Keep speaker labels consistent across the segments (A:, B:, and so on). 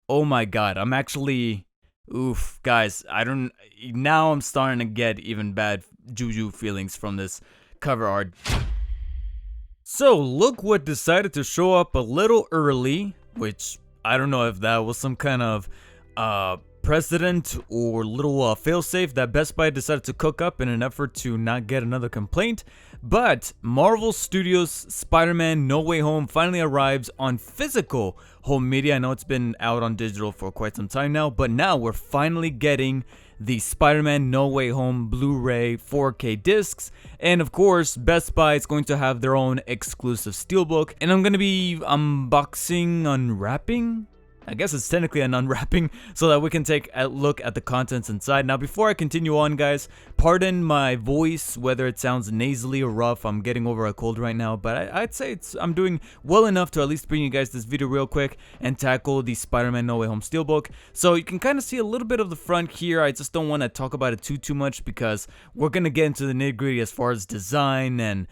A: Oh my god, I'm actually oof, guys, now I'm starting to get even bad juju feelings from this cover art. So, look what decided to show up a little early, which I don't know if that was some kind of precedent or little failsafe that Best Buy decided to cook up in an effort to not get another complaint. But Marvel Studios' Spider-Man No Way Home finally arrives on physical home media. I know it's been out on digital for quite some time now, but now we're finally getting the Spider-Man No Way Home Blu-ray 4K discs. And of course, Best Buy is going to have their own exclusive Steelbook. And I'm going to be unwrapping? I guess it's technically an unwrapping so that we can take a look at the contents inside. Now, before I continue on, guys, pardon my voice, whether it sounds nasally or rough. I'm getting over a cold right now, but I'd say I'm doing well enough to at least bring you guys this video real quick and tackle the Spider-Man No Way Home Steelbook. So you can kind of see a little bit of the front here. I just don't want to talk about it too much because we're going to get into the nitty-gritty as far as design and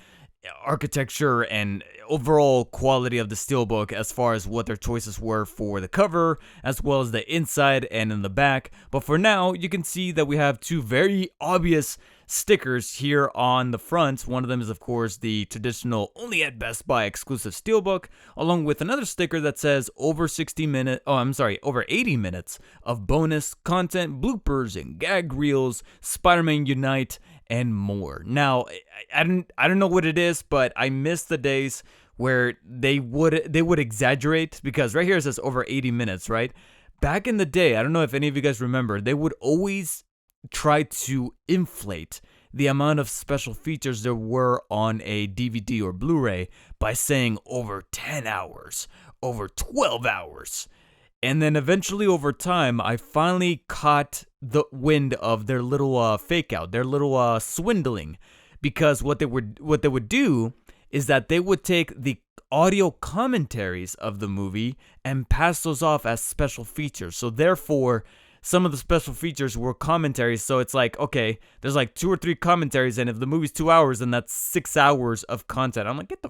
A: architecture and overall quality of the Steelbook as far as what their choices were for the cover as well as the inside and in the back. But for now, you can see that we have two very obvious stickers here on the front. One of them is of course the traditional only at Best Buy exclusive Steelbook, along with another sticker that says over 80 minutes of bonus content, bloopers and gag reels, Spider-Man Unite, and more. Now, I don't know what it is, but I miss the days where they would exaggerate, because right here it says over 80 minutes, right? Back in the day, I don't know if any of you guys remember, they would always try to inflate the amount of special features there were on a DVD or Blu-ray by saying over 10 hours, over 12 hours. And then eventually over time, I finally caught the wind of their little fake out, their little swindling, because what they would do is that they would take the audio commentaries of the movie and pass those off as special features. So therefore, some of the special features were commentaries. So it's like, okay, there's like 2 or 3 commentaries, and if the movie's 2 hours, then that's 6 hours of content. I'm like, get the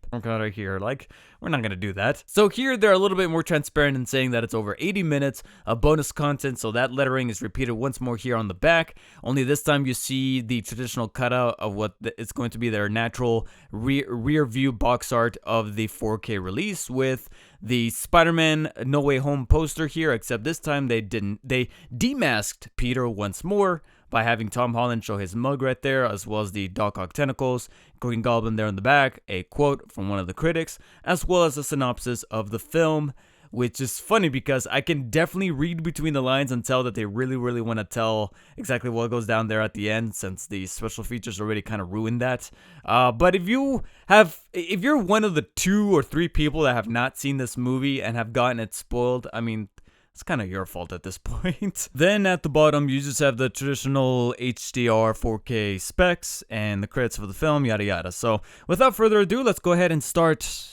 A: fuck out of here. Like, we're not gonna do that. So here they're a little bit more transparent in saying that it's over 80 minutes of bonus content. So that lettering is repeated once more here on the back. Only this time you see the traditional cutout of what it's going to be their natural rear view box art of the 4K release with the Spider-Man No Way Home poster here, except this time they demasked Peter once more by having Tom Holland show his mug right there, as well as the Doc Ock tentacles, Green Goblin there in the back, a quote from one of the critics, as well as a synopsis of the film, which is funny because I can definitely read between the lines and tell that they really want to tell exactly what goes down there at the end, since the special features already kind of ruined that. But if you're one of the 2 or 3 people that have not seen this movie and have gotten it spoiled, I mean, it's kind of your fault at this point. Then at the bottom, you just have the traditional HDR 4K specs and the credits for the film, yada yada. So without further ado, let's go ahead and start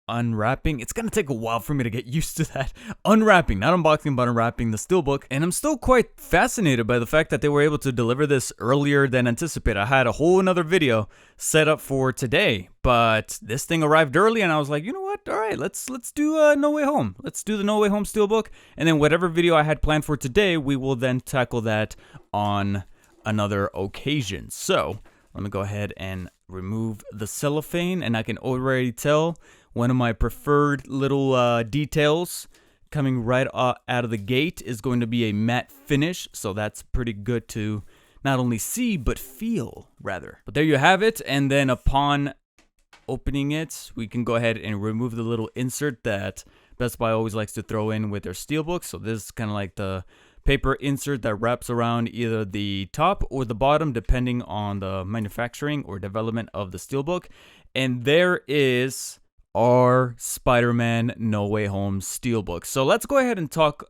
A: unwrapping. It's gonna take a while for me to get used to that. Unwrapping, not unboxing, but unwrapping the Steelbook. And I'm still quite fascinated by the fact that they were able to deliver this earlier than anticipated. I had a whole another video set up for today, but this thing arrived early and I was like, you know what? All right, let's do No Way Home. Let's do the No Way Home Steelbook. And then whatever video I had planned for today, we will then tackle that on another occasion. So let me go ahead and remove the cellophane, and I can already tell one of my preferred little details coming right out of the gate is going to be a matte finish. So that's pretty good to not only see, but feel, rather. But there you have it. And then upon opening it, we can go ahead and remove the little insert that Best Buy always likes to throw in with their Steelbook. So this is kind of like the paper insert that wraps around either the top or the bottom, depending on the manufacturing or development of the Steelbook. And there is our Spider-Man No Way Home Steelbook. So let's go ahead and talk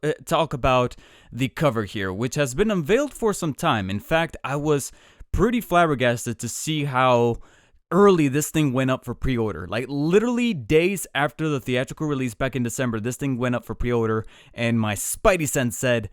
A: about the cover here, which has been unveiled for some time. In fact, I was pretty flabbergasted to see how early this thing went up for pre-order. Like literally days after the theatrical release back in December, this thing went up for pre-order, and my spidey sense said,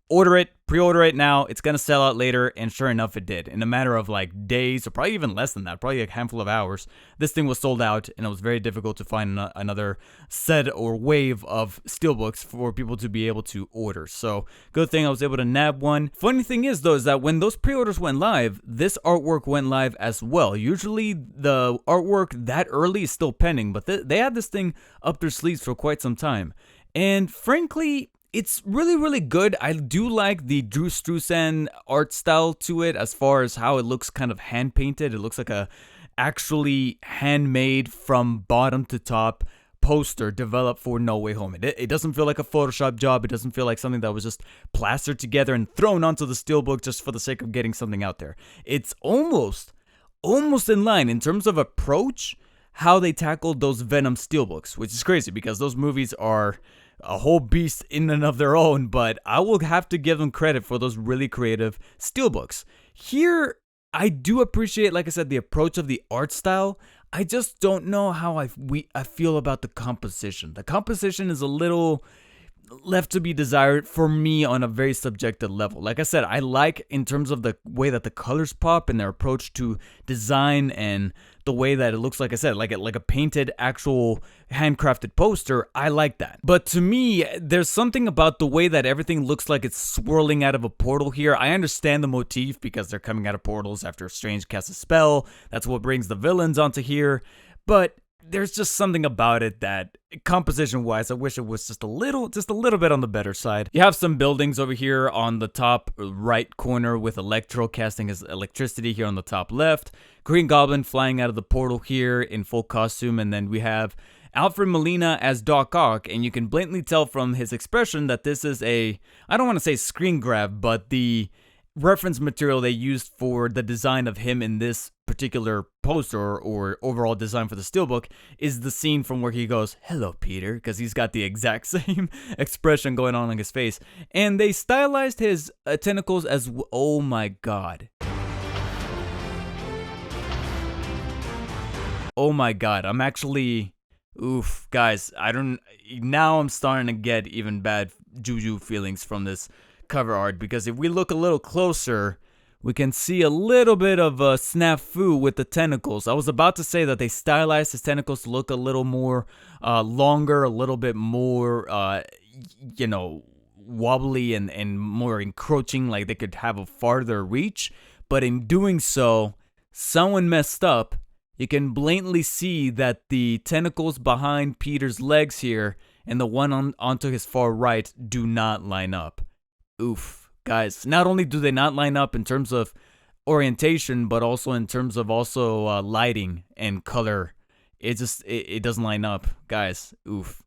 A: order it, pre-order it now, it's gonna sell out later, and sure enough it did. In a matter of like days, or probably even less than that, probably a handful of hours, this thing was sold out, and it was very difficult to find another set or wave of steelbooks for people to be able to order. So good thing I was able to nab one. Funny thing is though, is that when those pre-orders went live, this artwork went live as well. Usually the artwork that early is still pending, but they had this thing up their sleeves for quite some time. And frankly, it's really, really good. I do like the Drew Struzan art style to it, as far as how it looks kind of hand painted. It looks like a actually handmade from bottom to top poster developed for No Way Home. It doesn't feel like a Photoshop job. It doesn't feel like something that was just plastered together and thrown onto the steelbook just for the sake of getting something out there. It's almost in line in terms of approach, how they tackled those Venom steelbooks, which is crazy because those movies are a whole beast in and of their own, but I will have to give them credit for those really creative steelbooks. Here, I do appreciate, like I said, the approach of the art style. I just don't know how I feel about the composition. The composition is a little left to be desired for me on a very subjective level. Like I said, I like in terms of the way that the colors pop and their approach to design and the way that it looks, like I said, like a painted actual handcrafted poster. I like that. But to me, there's something about the way that everything looks like it's swirling out of a portal here. I understand the motif because they're coming out of portals after Strange casts a spell. That's what brings the villains onto here. But there's just something about it that, composition-wise, I wish it was just a little bit on the better side. You have some buildings over here on the top right corner with Electro casting his electricity here on the top left. Green Goblin flying out of the portal here in full costume, and then we have Alfred Molina as Doc Ock, and you can blatantly tell from his expression that this is a, I don't want to say screen grab, but the reference material they used for the design of him in this particular poster or overall design for the steelbook is the scene from where he goes, "Hello, Peter," because he's got the exact same expression going on his face. And they stylized his tentacles as, oh my god. Oh my god, I'm actually, oof, guys, now I'm starting to get even bad juju feelings from this cover art, because if we look a little closer, we can see a little bit of a snafu with the tentacles. I was about to say that they stylized his tentacles to look a little more longer, a little bit more, wobbly and more encroaching, like they could have a farther reach. But in doing so, someone messed up. You can blatantly see that the tentacles behind Peter's legs here and the one onto his far right do not line up. Oof, guys, not only do they not line up in terms of orientation, but also in terms of lighting and color. It doesn't line up, guys. Oof.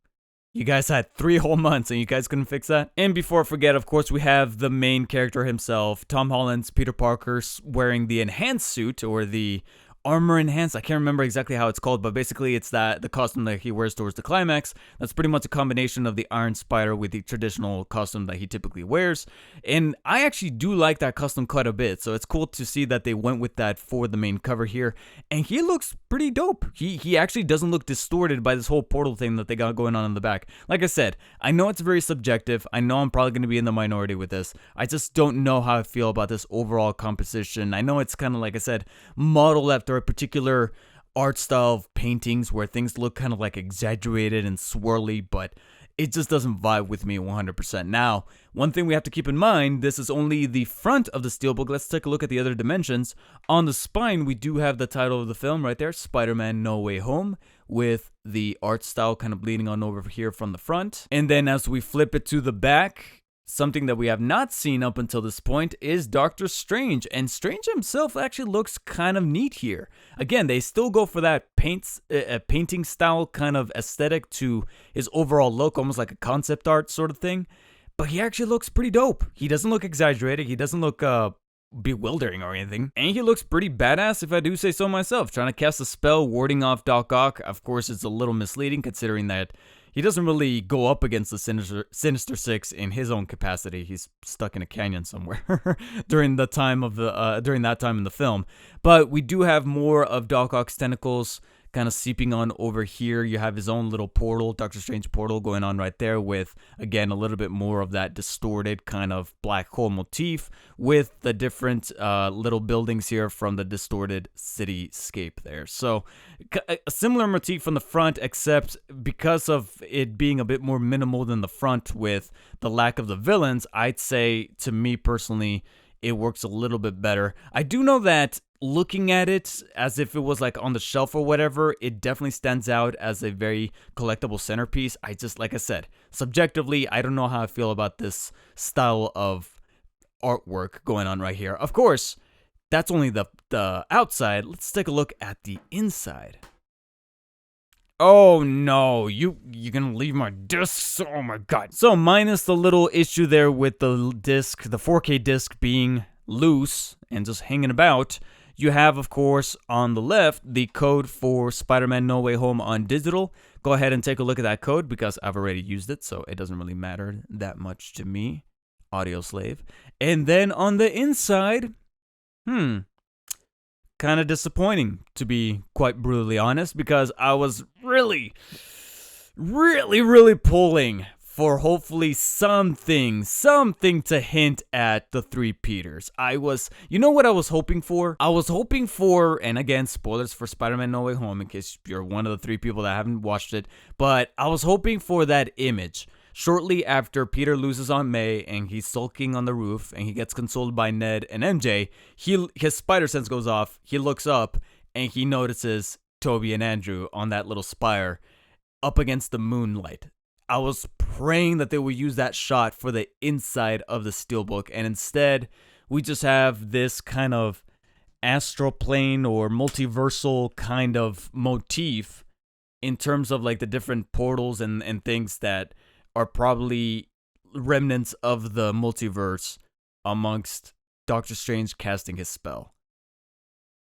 A: You guys had 3 whole months and you guys couldn't fix that? And before I forget, of course, we have the main character himself, Tom Holland's Peter Parker, wearing the enhanced suit, or the armor enhanced. I can't remember exactly how it's called, but basically it's the costume that he wears towards the climax. That's pretty much a combination of the Iron Spider with the traditional costume that he typically wears. And I actually do like that costume quite a bit, so it's cool to see that they went with that for the main cover here. And he looks pretty dope. He actually doesn't look distorted by this whole portal thing that they got going on in the back. Like I said, I know it's very subjective. I know I'm probably going to be in the minority with this. I just don't know how I feel about this overall composition. I know it's kind of, like I said, modeled after a particular art style of paintings where things look kind of like exaggerated and swirly, but it just doesn't vibe with me 100%. Now, one thing we have to keep in mind, this is only the front of the steelbook. Let's take a look at the other dimensions. On the spine, we do have the title of the film right there, Spider-Man No Way Home, with the art style kind of bleeding on over here from the front. And then as we flip it to the back, something that we have not seen up until this point is Doctor Strange, and Strange himself actually looks kind of neat here. Again, they still go for that painting style kind of aesthetic to his overall look, almost like a concept art sort of thing, but he actually looks pretty dope. He doesn't look exaggerated, he doesn't look bewildering or anything, and he looks pretty badass if I do say so myself. Trying to cast a spell warding off Doc Ock, of course it's a little misleading considering that he doesn't really go up against the Sinister Six in his own capacity. He's stuck in a canyon somewhere during that time in the film. But we do have more of Doc Ock's tentacles kind of seeping on over here. You have his own little portal, Doctor Strange portal going on right there with, again, a little bit more of that distorted kind of black hole motif with the different little buildings here from the distorted cityscape there. So a similar motif from the front, except because of it being a bit more minimal than the front with the lack of the villains, I'd say, to me personally, it works a little bit better. I do know that looking at it as if it was like on the shelf or whatever, it definitely stands out as a very collectible centerpiece. I just, like I said, subjectively, I don't know how I feel about this style of artwork going on right here. Of course, that's only the outside. Let's take a look at the inside. Oh no, you're gonna leave my discs? Oh my god. So minus the little issue there with the disc, the 4K disc being loose and just hanging about, you have, of course, on the left, the code for Spider-Man No Way Home on digital. Go ahead and take a look at that code because I've already used it, so it doesn't really matter that much to me, audio slave. And then on the inside, kind of disappointing, to be quite brutally honest, because I was really pulling for hopefully something to hint at the three Peters. You know what I was hoping for? I was hoping for, and again, spoilers for Spider-Man No Way Home in case you're one of the three people that haven't watched it, but I was hoping for that image. Shortly after Peter loses Aunt May and he's sulking on the roof and he gets consoled by Ned and MJ, his spider sense goes off, he looks up and he notices Toby and Andrew on that little spire up against the moonlight. I was praying that they would use that shot for the inside of the Steelbook, and instead we just have this kind of astral plane or multiversal kind of motif in terms of like the different portals and things that are probably remnants of the multiverse amongst Doctor Strange casting his spell.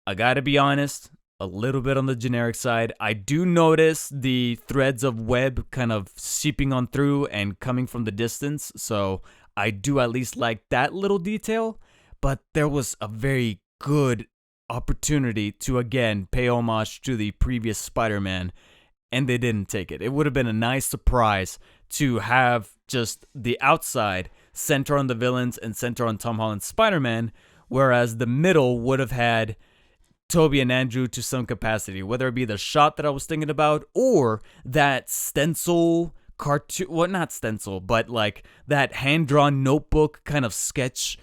A: I gotta be honest, a little bit on the generic side. I do notice the threads of web kind of seeping on through and coming from the distance, so I do at least like that little detail, but there was a very good opportunity to again pay homage to the previous Spider-Man, and they didn't take it. It would have been a nice surprise to have just the outside center on the villains and center on Tom Holland's Spider-Man, whereas the middle would have had Toby and Andrew to some capacity, whether it be the shot that I was thinking about or that stencil cartoon, well, not stencil, but like that hand-drawn notebook kind of sketch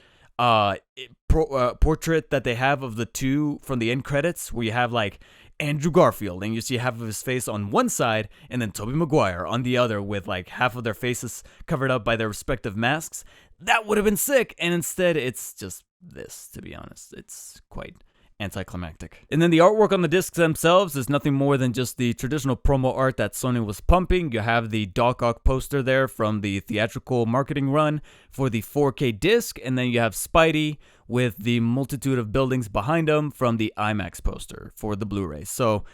A: portrait that they have of the two from the end credits, where you have like Andrew Garfield and you see half of his face on one side and then Tobey Maguire on the other with like half of their faces covered up by their respective masks. That would have been sick, and instead it's just this, to be honest. It's quite anticlimactic. And then the artwork on the discs themselves is nothing more than just the traditional promo art that Sony was pumping. You have the Doc Ock poster there from the theatrical marketing run for the 4K disc, and then you have Spidey with the multitude of buildings behind him from the IMAX poster for the Blu-ray. So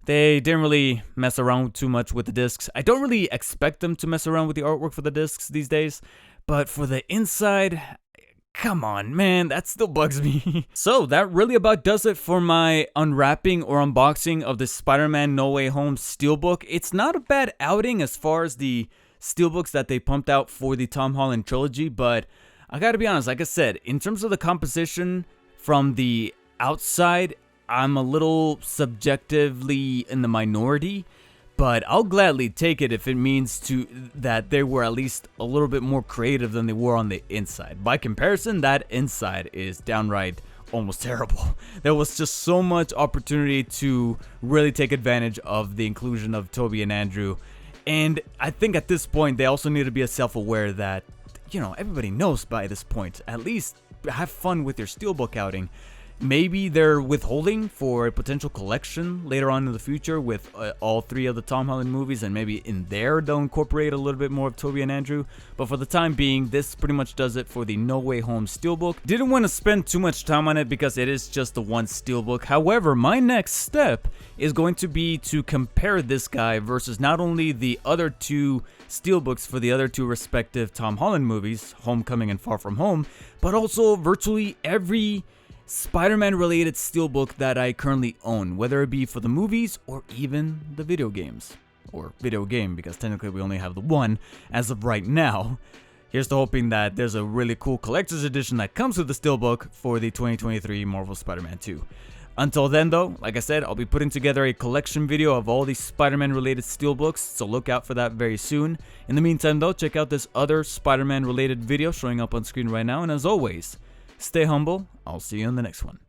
A: they didn't really mess around too much with the discs. I don't really expect them to mess around with the artwork for the discs these days, but for the inside, come on, man, that still bugs me. So that really about does it for my unwrapping or unboxing of the Spider-Man No Way Home Steelbook. It's not a bad outing as far as the Steelbooks that they pumped out for the Tom Holland trilogy, but I gotta be honest, like I said, in terms of the composition from the outside, I'm a little subjectively in the minority, but I'll gladly take it if it means that they were at least a little bit more creative than they were on the inside. By comparison, that inside is downright almost terrible. There was just so much opportunity to really take advantage of the inclusion of Toby and Andrew. And I think at this point, they also need to be self-aware that, you know, everybody knows by this point, at least have fun with your Steelbook outing. Maybe they're withholding for a potential collection later on in the future with all three of the Tom Holland movies, and maybe in there they'll incorporate a little bit more of Toby and Andrew. But for the time being, this pretty much does it for the No Way Home Steelbook. Didn't want to spend too much time on it because it is just the one Steelbook. However, my next step is going to be to compare this guy versus not only the other two Steelbooks for the other two respective Tom Holland movies, Homecoming and Far From Home, but also virtually every Spider-Man related steelbook that I currently own, whether it be for the movies or even the video games. Or video game, because technically we only have the one as of right now. Here's to hoping that there's a really cool collector's edition that comes with the steelbook for the 2023 Marvel Spider-Man 2. Until then though, like I said, I'll be putting together a collection video of all these Spider-Man related steelbooks, so look out for that very soon. In the meantime though, check out this other Spider-Man related video showing up on screen right now, and as always, stay humble. I'll see you in the next one.